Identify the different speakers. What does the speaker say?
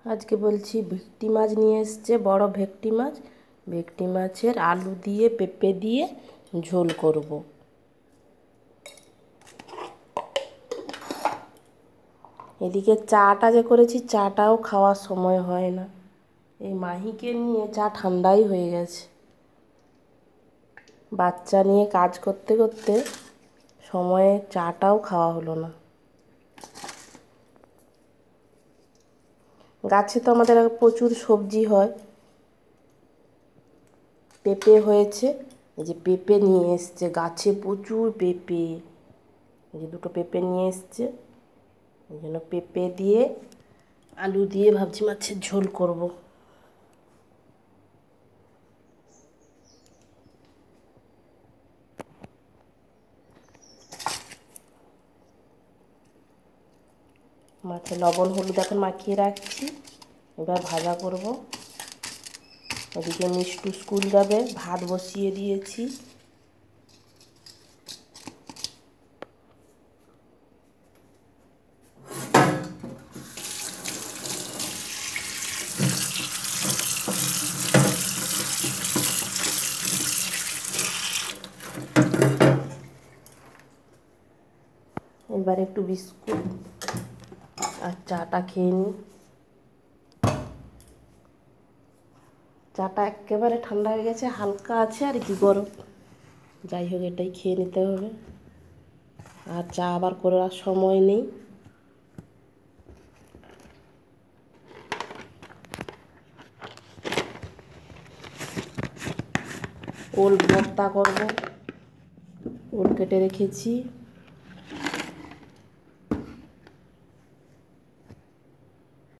Speaker 1: আজকে বলছি ভেটকি মাছ নিয়ে এসছে, বড় ভেটকি মাছ। ভেটকি মাছের আলু দিয়ে পেঁপে দিয়ে ঝোল করব। এদিকে চাটা যে করেছি, চাটাও খাওয়ার সময় হয় না। এই মাহিকে নিয়ে চা ঠান্ডাই হয়ে গেছে। বাচ্চা নিয়ে কাজ করতে করতে সময়ে চাটাও খাওয়া হলো না। গাছে তো আমাদের প্রচুর সবজি হয়। পেঁপে হয়েছে, এই যে পেঁপে নিয়ে এসছে, গাছে প্রচুর পেঁপে। এই যে দুটো পেঁপে নিয়ে এসছে, এই জন্য পেঁপে দিয়ে আলু দিয়ে ভাবছি মাছের ঝোল করব। মাছে লবণ হলুদ এখন মাখিয়ে রাখছি, এবার ভাজা করব। ওদিকে মিষ্টু স্কুল যাবে, ভাত বসিয়ে দিয়েছি। এবার একটু বিস্কুট আর চাটা খেয়ে নিই। চাটা একেবারে ঠান্ডা হয়ে গেছে, হালকা আছে আর কি গরম। যাই হোক, এটাই খেয়ে নিতে হবে। আর চা আবার করার সময় নেই। ওল ভর্তা করব, ওল কেটে রেখেছি।